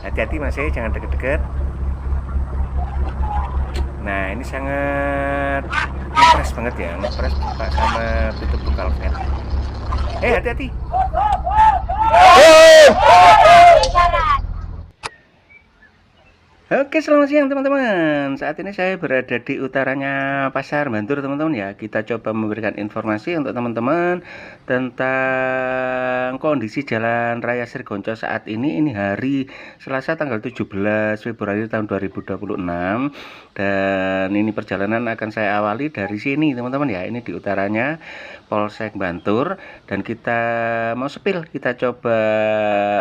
Hati-hati Mas, jangan deket-deket. Nah, ini sangat ngepres banget ya, ngepres buka sama tutup buka velg. Hati-hati. Oke, selamat siang teman-teman. Saat ini saya berada di utaranya Pasar Bantur, teman-teman ya. Kita coba memberikan informasi untuk teman-teman tentang kondisi Jalan Raya Srigonco saat ini. Ini hari Selasa tanggal 17 Februari tahun 2026. Dan ini perjalanan akan saya awali dari sini, teman-teman ya. Ini di utaranya Polsek Bantur, dan kita mau sepil, kita coba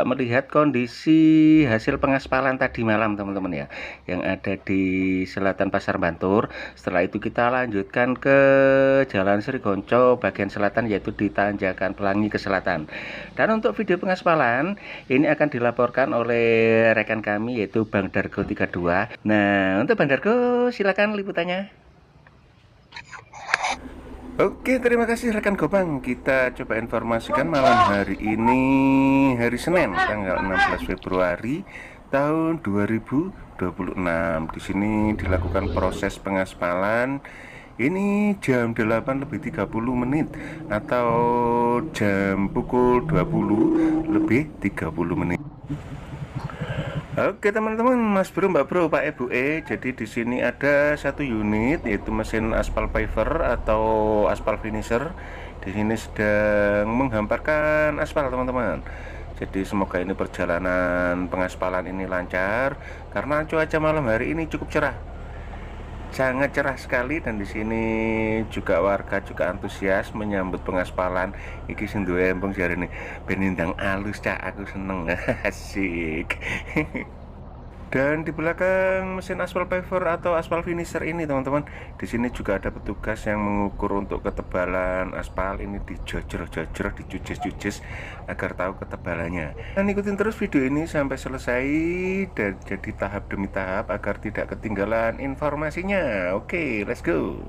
melihat kondisi hasil pengaspalan tadi malam, teman-teman ya, yang ada di selatan Pasar Bantur. Setelah itu kita lanjutkan ke Jalan Srigonco bagian selatan, yaitu di Tanjakan Pelangi ke selatan. Dan untuk video pengaspalan ini akan dilaporkan oleh rekan kami, yaitu Bang Dargo 32. Nah, untuk Bang Dargo silakan liputannya. Oke, terima kasih rekan Gopang. Kita coba informasikan malam hari ini, hari Senin tanggal 16 Februari tahun 2026. Di sini dilakukan proses pengaspalan. Ini jam 8:30 atau jam pukul 20:30. Oke teman-teman, Mas Bro, Mbak Bro, Pak Ibu, jadi di sini ada satu unit, yaitu mesin aspal paver atau aspal finisher. Di sini sedang menghamparkan aspal, teman-teman. Jadi semoga ini perjalanan pengaspalan ini lancar karena cuaca malam hari ini cukup cerah. Sangat cerah sekali, dan di sini juga warga juga antusias menyambut pengaspalan. Iki sing duwe embung jarene benindang alus cak, aku seneng. Asik. Dan di belakang mesin aspal paver atau aspal finisher ini, teman-teman, di sini juga ada petugas yang mengukur untuk ketebalan aspal. Ini dijojor-jojor, dicucis-cucis agar tahu ketebalannya. Dan ikutin terus video ini sampai selesai, dan jadi tahap demi tahap agar tidak ketinggalan informasinya. Oke, let's go.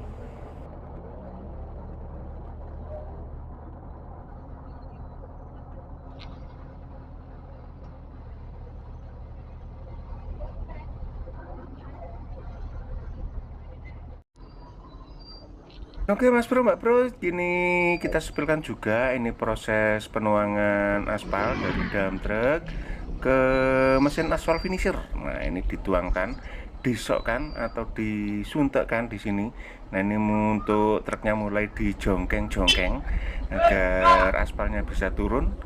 Oke Mas Bro, Mbak Bro, ini kita sepilkan juga ini proses penuangan aspal dari dam truk ke mesin aspal finisher. Nah, ini dituangkan, disokkan atau disuntakkan di sini. Nah, ini untuk truknya mulai dijongkeng-jongkeng agar aspalnya bisa turun.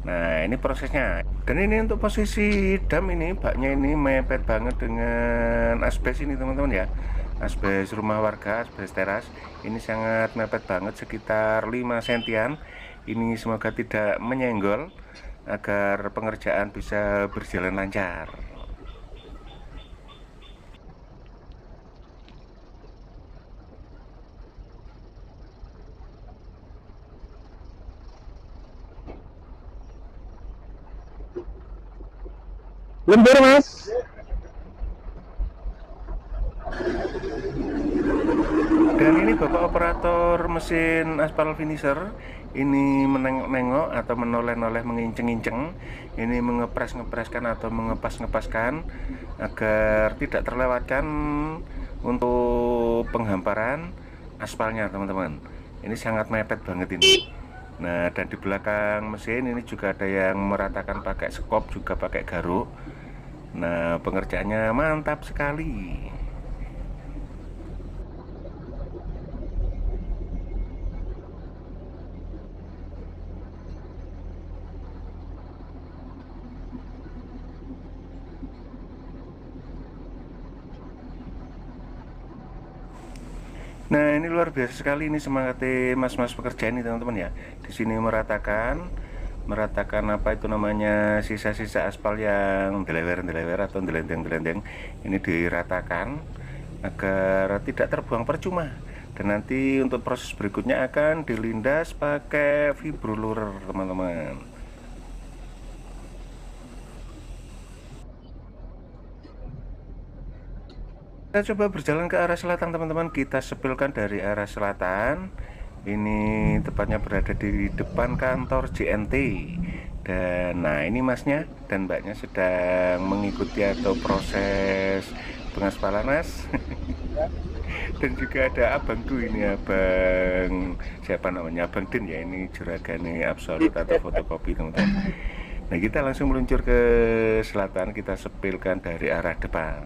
Nah, ini prosesnya. Dan ini untuk posisi dam ini, baknya ini mepet banget dengan asbes ini, teman-teman ya. Asbes rumah warga, asbes teras ini sangat mepet banget, sekitar 5 sentian. Ini semoga tidak menyenggol agar pengerjaan bisa berjalan lancar. Lembur mas. Dan ini bapak operator mesin aspal finisher ini menengok-nengok atau menoleh-noleh, menginceng-inceng. Ini mengepres-ngepreskan atau mengepas-ngepaskan agar tidak terlewatkan untuk penghamparan aspalnya, teman-teman. Ini sangat mepet banget ini. Nah, dan di belakang mesin ini juga ada yang meratakan pakai skop, juga pakai garuk. Nah, pengerjaannya mantap sekali. Nah, ini luar biasa sekali ini semangatnya mas-mas pekerja ini, teman-teman ya. Di sini meratakan apa itu namanya, sisa-sisa aspal yang delewer-delewer atau delendeng-delendeng. Ini diratakan agar tidak terbuang percuma. Dan nanti untuk proses berikutnya akan dilindas pakai fibrolur, teman-teman. Kita coba berjalan ke arah selatan, teman-teman. Kita sepilkan dari arah selatan. Ini tepatnya berada di depan kantor JNT. Dan nah ini masnya dan mbaknya sedang mengikuti atau proses pengaspalan, Mas. Dan juga ada abangku ini, abang siapa namanya, Abang Din ya, ini juragane absolut atau fotokopi teman-teman. Nah kita langsung meluncur ke selatan, kita sepilkan dari arah depan.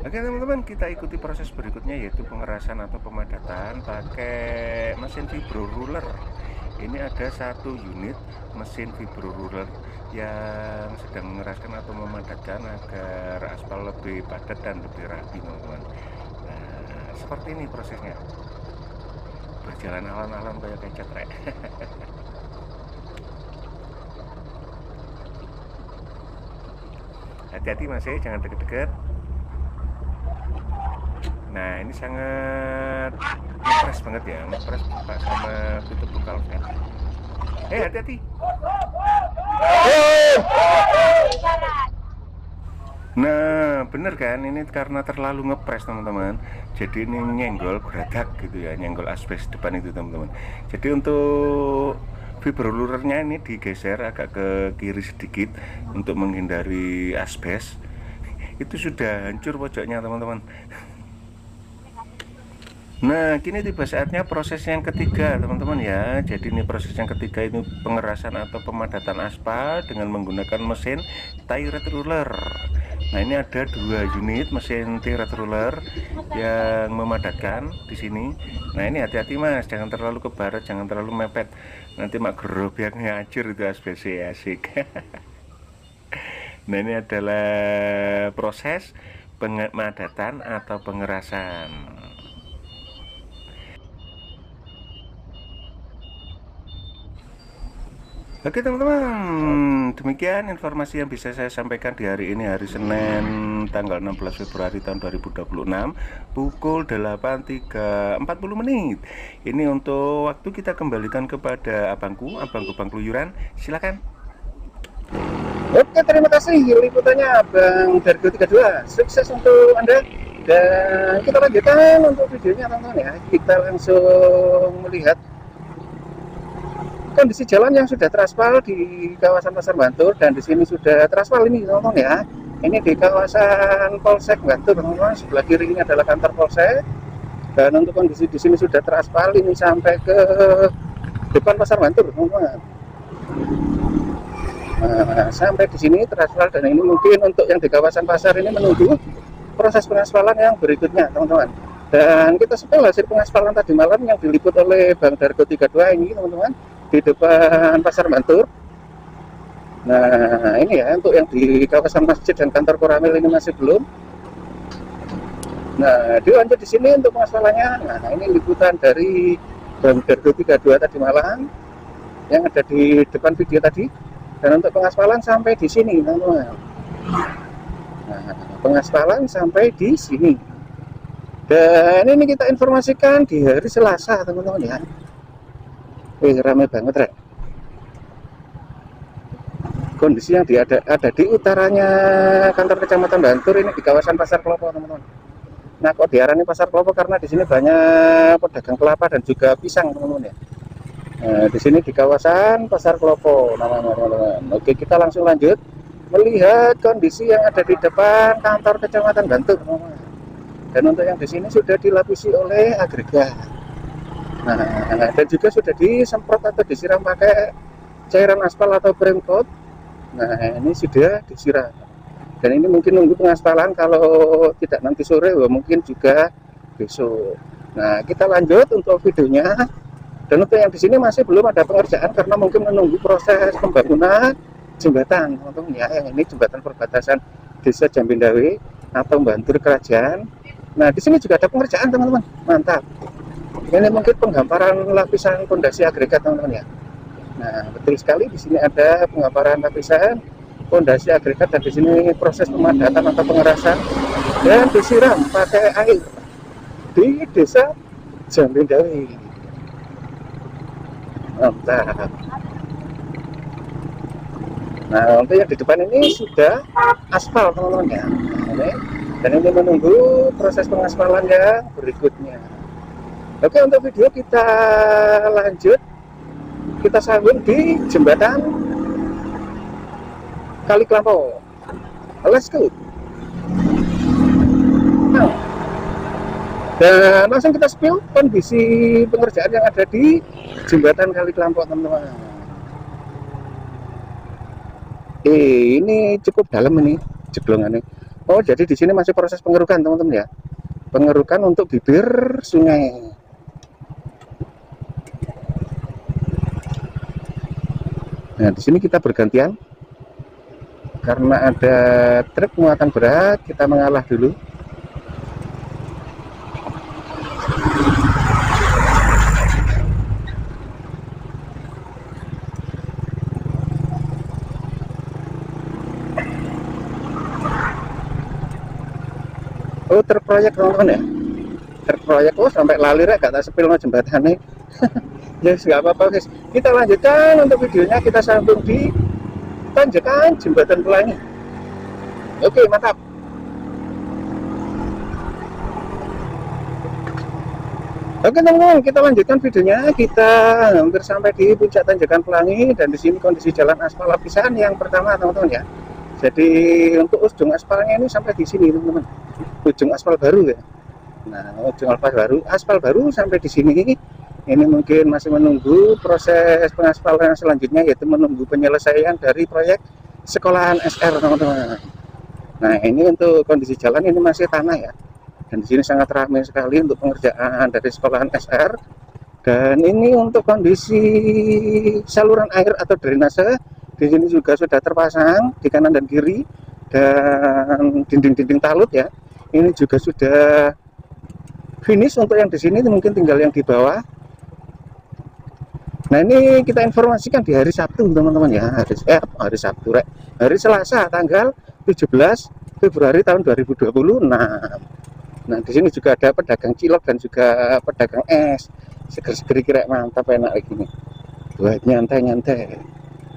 Oke teman-teman, kita ikuti proses berikutnya yaitu pengerasan atau pemadatan pakai mesin vibro ruler. Ini ada satu unit mesin vibro ruler yang sedang mengeraskan atau memadatkan agar aspal lebih padat dan lebih rapi teman-teman. Nah, seperti ini prosesnya, berjalan alon-alon kayak kecet rek. Hati-hati Mas, jangan deket-deket. Nah ini sangat ngepres banget ya, ngepres Pak sama tutup bungkal kan. Hati-hati. Nah bener kan, ini karena terlalu ngepres teman-teman, jadi ini nyenggol geradak gitu ya, nyenggol asbes depan itu teman-teman. Jadi untuk vibrolurernya ini digeser agak ke kiri sedikit untuk menghindari asbes. Itu sudah hancur pojoknya teman-teman. Nah kini tiba saatnya proses yang ketiga teman-teman ya. Jadi ini proses yang ketiga, ini pengerasan atau pemadatan aspal dengan menggunakan mesin tie-rod roller. Nah ini ada dua unit mesin tie-rod roller yang memadatkan di sini. Nah ini hati-hati Mas, jangan terlalu ke barat, jangan terlalu mepet, nanti mak gerobak ngacur itu asbesnya, asik. Nah ini adalah proses pemadatan atau pengerasan. Oke teman-teman, demikian informasi yang bisa saya sampaikan di hari ini, hari Senin tanggal 16 Februari tahun 2026 pukul 8.40 menit. Ini untuk waktu kita kembalikan kepada abangku Bang Keluyuran, silakan. Oke, terima kasih liputannya Bang Dargo 32. Sukses untuk Anda. Dan kita lanjutkan untuk videonya teman-teman ya. Kita langsung melihat kondisi jalan yang sudah teraspal di kawasan Pasar Bantur, dan di sini sudah teraspal ini teman-teman ya. Ini di kawasan Polsek Bantur teman-teman. Sebelah kiri ini adalah kantor Polsek. Dan untuk kondisi di sini sudah teraspal ini sampai ke depan Pasar Bantur teman-teman. Nah, sampai di sini teraspal, dan ini mungkin untuk yang di kawasan pasar ini menunggu proses pengaspalan yang berikutnya teman-teman. Dan kita sepel hasil pengaspalan tadi malam yang diliput oleh Bang Dargo 32 ini teman-teman, di depan Pasar Bantur. Nah ini ya, untuk yang di kawasan masjid dan kantor Koramil ini masih belum. Nah dilanjut di sini untuk pengaspalannya. Nah ini liputan dari Bang Dargo 32 tadi malam yang ada di depan video tadi. Dan untuk pengaspalan sampai di sini teman-teman. Nah pengaspalan sampai di sini. Dan ini kita informasikan di hari Selasa teman-teman ya. Ramai banget rek. Kondisi yang ada di utaranya kantor Kecamatan Bantur ini di kawasan Pasar Klopo teman-teman. Nah kok diarani Pasar Klopo karena di sini banyak pedagang kelapa dan juga pisang teman-teman ya. Nah, di sini di kawasan Pasar Klopo namanya teman-teman. Oke, kita langsung lanjut melihat kondisi yang ada di depan kantor Kecamatan Bantur teman-teman. Dan untuk yang di sini sudah dilapisi oleh agregat. Nah, dan juga sudah disemprot atau disiram pakai cairan aspal atau prime coat. Nah, ini sudah disiram. Dan ini mungkin nunggu pengaspalan, kalau tidak nanti sore, mungkin juga besok. Nah, kita lanjut untuk videonya. Dan untuk yang di sini masih belum ada pengerjaan karena mungkin menunggu proses pembangunan jembatan, teman-teman ya. Yang ini jembatan perbatasan Desa Jambindawe atau Bantur Kerajaan. Nah, di sini juga ada pengerjaan, teman-teman. Mantap. Ini mungkin penghamparan lapisan fondasi agregat, teman-teman ya. Nah, betul sekali, di sini ada penghamparan lapisan fondasi agregat, dan di sini proses pemadatan atau pengerasan dan disiram pakai air di Desa Jambindawe. Mantap. Nah, untuk yang di depan ini sudah aspal teman-teman ya. Dan ini menunggu proses pengaspalan yang berikutnya. Oke, untuk video kita lanjut kita sambung di jembatan Kali Kelampau. Let's go. Nah, dan langsung kita spill kondisi pengerjaan yang ada di jembatan Kali Kelampau, teman-teman. Ini cukup dalam ini jeblongannya. Oh, jadi di sini masih proses pengerukan, teman-teman ya. Pengerukan untuk bibir sungai. Nah, di sini kita bergantian karena ada truk muatan berat, kita mengalah dulu. Oh, terproyek teman-teman ya. Terproyek, oh sampai lali rek, gak tak sepil no jembatan nih. Ya yes, nggak apa-apa guys, kita lanjutkan untuk videonya, kita sambung di tanjakan jembatan Pelangi. Oke, mantap. Oke teman-teman, kita lanjutkan videonya. Kita hampir sampai di puncak tanjakan Pelangi, dan di sini kondisi jalan aspal lapisan yang pertama, teman-teman ya. Jadi untuk ujung aspalnya ini sampai di sini, teman-teman. Ujung aspal baru ya. Nah, ujung aspal baru sampai di sini. Ini mungkin masih menunggu proses pengaspalan selanjutnya, yaitu menunggu penyelesaian dari proyek sekolahan SR, teman-teman. Nah, ini untuk kondisi jalan ini masih tanah ya. Dan di sini sangat ramai sekali untuk pengerjaan dari sekolahan SR. Dan ini untuk kondisi saluran air atau drainase, di sini juga sudah terpasang di kanan dan kiri, dan dinding-dinding talut ya. Ini juga sudah finish untuk yang di sini, mungkin tinggal yang di bawah. Nah, ini kita informasikan di hari Sabtu, teman-teman ya. Hari Sabtu, hari Selasa tanggal 17 Februari tahun 2026. Nah, di sini juga ada pedagang cilok dan juga pedagang es. Seger-seger kira mantap, enak kayak gini. Buat nyantai-nyantai.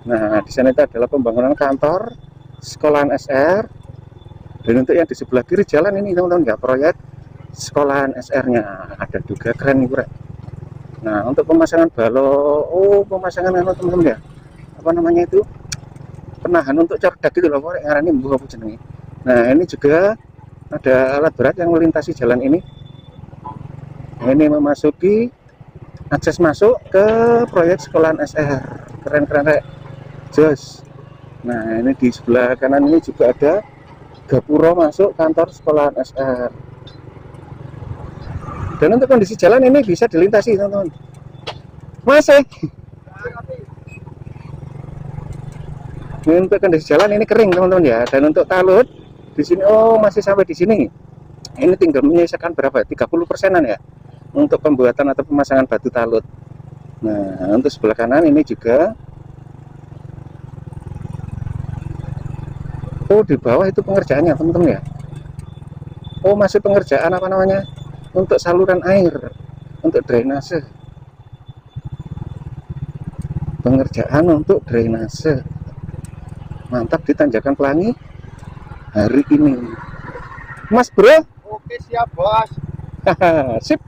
Nah, di sana itu adalah pembangunan kantor sekolahan SR. Dan untuk yang di sebelah kiri jalan ini, teman-teman ya, proyek sekolahan SR-nya. Ada juga keren nih, Nah, untuk pemasangan balok, pemasangan apa teman-teman ya? Apa namanya itu? Penahan untuk cerdak gitu loh, ngarani mbuh apa jenenge. Nah, ini juga ada alat berat yang melintasi jalan ini. Ini memasuki akses masuk ke proyek sekolahan SR. Keren-keren rek. Jos. Nah, ini di sebelah kanan ini juga ada gapura masuk kantor sekolahan SR. Dan untuk kondisi jalan ini bisa dilintasi, teman-teman. Masih. Ini untuk kondisi jalan ini kering, teman-teman ya. Dan untuk talut di sini, masih sampai di sini. Ini tinggal menyisakan berapa? 30%-an ya untuk pembuatan atau pemasangan batu talut. Nah, untuk sebelah kanan ini juga. Oh, di bawah itu pengerjaannya, teman-teman ya. Oh, masih pengerjaan apa namanya? Untuk saluran air, untuk drainase. Pengerjaan untuk drainase. Mantap di tanjakan Pelangi hari ini. Mas bro. Oke, siap bos. Sip.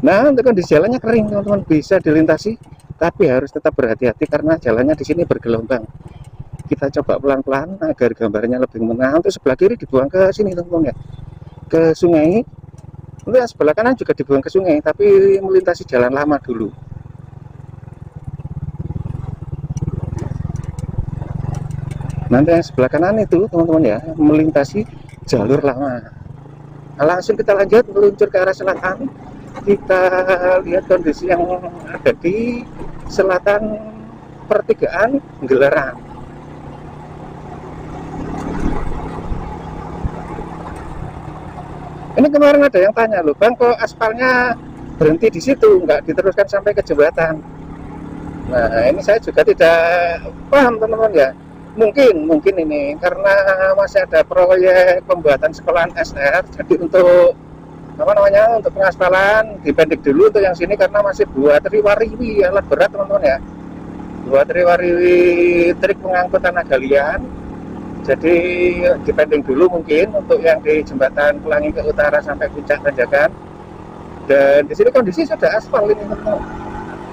Nah, untuk kondisi jalannya kering, teman-teman, bisa dilintasi, tapi harus tetap berhati-hati karena jalannya di sini bergelombang. Kita coba pelan-pelan agar gambarnya lebih menang. Untuk sebelah kiri dibuang ke sini, teman-teman ya, ke sungai. Untuk yang sebelah kanan juga dibuang ke sungai, tapi melintasi jalan lama dulu. Nanti yang sebelah kanan itu, teman-teman ya, melintasi jalur lama. Nah, langsung kita lanjut meluncur ke arah selatan. Kita lihat kondisi yang ada di selatan pertigaan Gelaran. Ini kemarin ada yang tanya loh, Bang, kok aspalnya berhenti di situ, nggak diteruskan sampai ke jembatan? Nah, ini saya juga tidak paham, teman-teman ya. Mungkin ini karena masih ada proyek pembuatan sekolahan SR, jadi untuk apa namanya, untuk pengaspalan dipendek dulu untuk yang sini karena masih buat riwariwi alat berat, teman-teman ya. Buat riwariwi trik pengangkut tanah galian. Jadi dipending dulu mungkin untuk yang di jembatan Pelangi ke utara sampai puncak tanjakan. Dan di sini kondisi sudah aspal ini, teman-teman.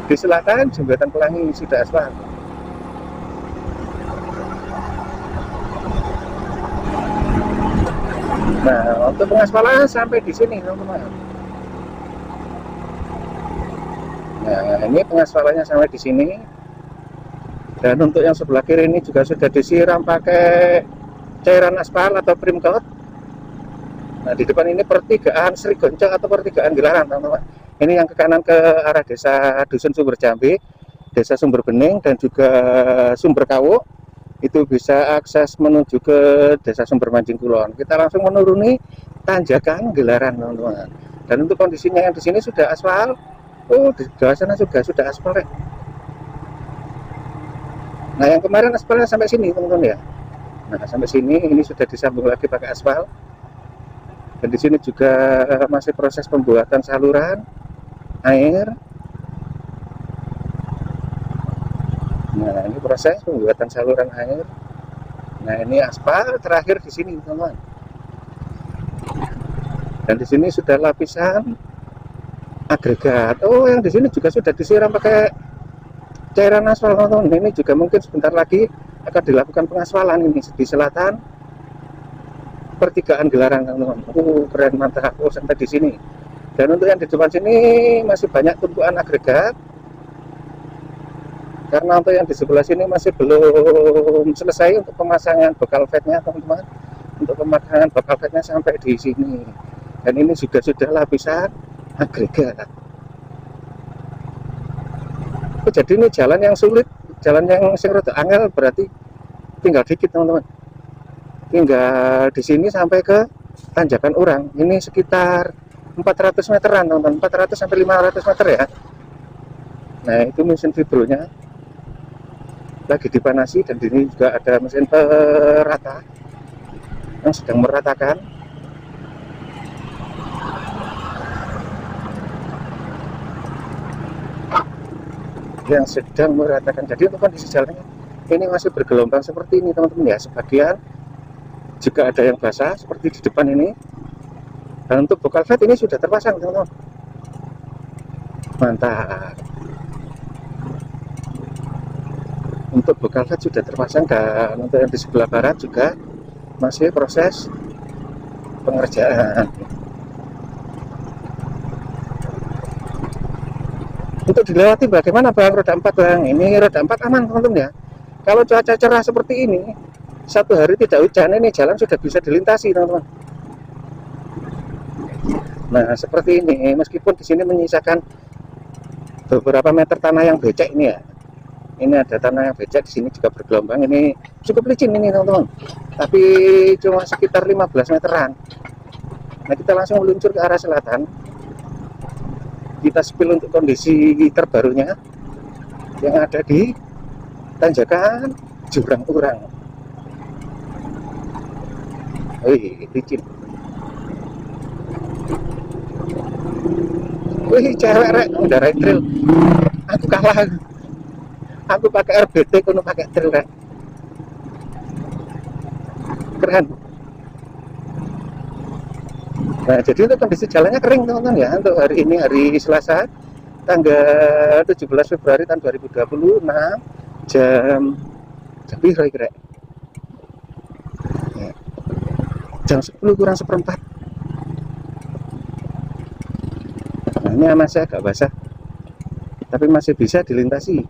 Di selatan Jembatan Pelangi sudah aspal. Nah, untuk pengaspalan sampai di sini, teman-teman. Nah, ini pengaspalannya sampai di sini. Dan untuk yang sebelah kiri ini juga sudah disiram pakai cairan aspal atau primcoat. Nah, di depan ini pertigaan Sri Goncong atau pertigaan Gelaran, teman-teman. Ini yang ke kanan ke arah desa Dusun Sumber Jambe, desa Sumber Bening, dan juga Sumber Kawo. Itu bisa akses menuju ke desa Sumber Mancing Kulon. Kita langsung menuruni tanjakan Gelaran, teman-teman. Dan untuk kondisinya yang di sini sudah aspal. Oh, di bawah sana juga sudah aspal, ya. Nah, yang kemarin aspalnya sampai sini, teman-teman, ya. Nah, sampai sini ini sudah disambung lagi pakai aspal. Dan di sini juga masih proses pembuatan saluran air. Nah, ini proses pembuatan saluran air. Nah, ini aspal terakhir di sini, teman-teman. Dan di sini sudah lapisan agregat. Oh, yang di sini juga sudah disiram pakai cairan aspal, teman-teman. Ini juga mungkin sebentar lagi akan dilakukan pengaspalan ini di selatan pertigaan Gelaran, teman-teman. Keren, mantap. Oh, sampai di sini. Dan untuk yang di depan sini masih banyak tumpukan agregat. Karena untuk yang di sebelah sini masih belum selesai untuk pemasangan bakal fatnya, teman-teman. Untuk pemasangan bakal fatnya sampai di sini. Dan ini juga sudah lapisan agregat. Oh, jadi ini jalan yang sulit, jalan yang rada angel, berarti tinggal dikit, teman-teman. Tinggal di sini sampai ke tanjakan Urang. Ini sekitar 400 meteran, teman-teman. 400 sampai 500 meter, ya. Nah, itu mesin vibronya lagi dipanasi, dan di sini juga ada mesin perata yang sedang meratakan. Jadi untuk kondisi jalannya ini masih bergelombang seperti ini, teman-teman, ya. Sebagian juga ada yang basah seperti di depan ini. Dan untuk bakal fat ini sudah terpasang, teman-teman. Mantap. Untuk bakal fat sudah terpasang, dan untuk yang di sebelah barat juga masih proses pengerjaan. Untuk dilewati bagaimana, Bang? Roda 4, Bang. Ini roda 4 aman, teman-teman, ya. Kalau cuaca cerah seperti ini, satu hari tidak hujan, ini jalan sudah bisa dilintasi, teman-teman. Nah, seperti ini. Meskipun di sini menyisakan beberapa meter tanah yang becek ini, ya. Ini ada tanah yang becek, di sini juga bergelombang. Ini cukup licin ini, teman-teman. Tapi cuma sekitar 15 meteran. Nah, kita langsung meluncur ke arah selatan. Kita spill untuk kondisi terbarunya yang ada di tanjakan Jurang Urang. Wih, licin. Wih, cewek rek, udah rek trail. Aku kalah. Aku pakai RBT, kuno pakai trail rek. Keren. Nah, jadi untuk kondisi jalannya kering, teman-teman, ya. Untuk hari ini, hari Selasa, tanggal 17 Februari tahun 2026, jam piro iki, Rek? Ya. Jam 10 kurang seperempat. Nah, ini masih agak basah, tapi masih bisa dilintasi.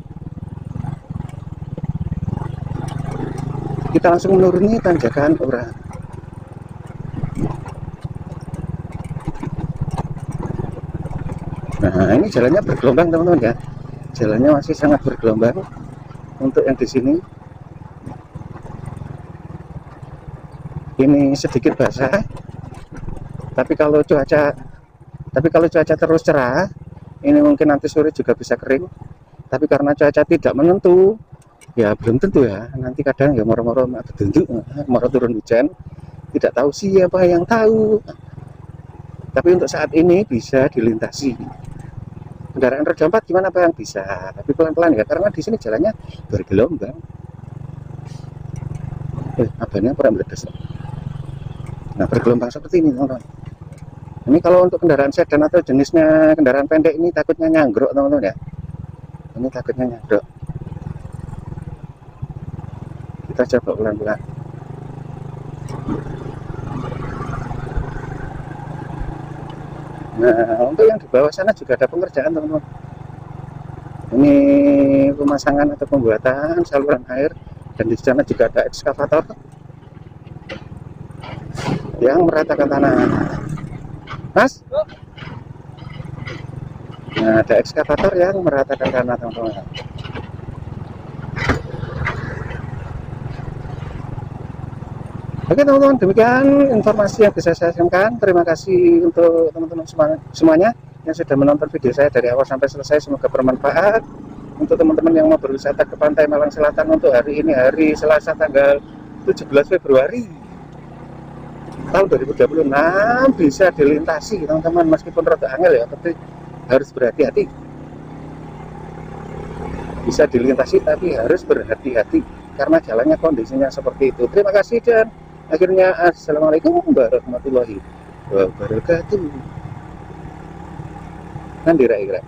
Kita langsung menuruni tanjakan Urang. Nah, ini jalannya bergelombang, teman-teman, ya. Jalannya masih sangat bergelombang untuk yang di sini. Ini sedikit basah. Tapi kalau cuaca terus cerah, ini mungkin nanti sore juga bisa kering. Tapi karena cuaca tidak menentu, ya belum tentu, ya. Nanti kadang ya moro-moro turun hujan. Tidak tahu siapa yang tahu. Tapi untuk saat ini bisa dilintasi. Kendaraan roda 4 gimana, Bang? Bisa, tapi pelan-pelan, ya, karena di sini jalannya bergelombang. Abangnya kurang meledes. Nah, bergelombang seperti ini, teman-teman. Ini kalau untuk kendaraan sedan atau jenisnya kendaraan pendek ini takutnya nyanggrok, teman-teman, ya. Ini takutnya nyadok. Kita coba pelan-pelan. Nah, untuk yang di bawah sana juga ada pengerjaan, teman-teman. Ini pemasangan atau pembuatan saluran air, dan di sana juga ada ekskavator yang meratakan tanah. Mas? Nah, ada ekskavator yang meratakan tanah, teman-teman. Oke teman-teman, demikian informasi yang bisa saya sampaikan. Terima kasih untuk teman-teman semuanya yang sudah menonton video saya dari awal sampai selesai. Semoga bermanfaat. Untuk teman-teman yang mau berwisata ke Pantai Malang Selatan untuk hari ini, hari Selasa tanggal 17 Februari tahun 2026, bisa dilintasi teman-teman, meskipun rada angel ya, tapi harus berhati-hati. Bisa dilintasi tapi harus berhati-hati karena jalannya kondisinya seperti itu. Terima kasih dan akhirnya assalamualaikum warahmatullahi wabarakatuh. Nanti kira-kira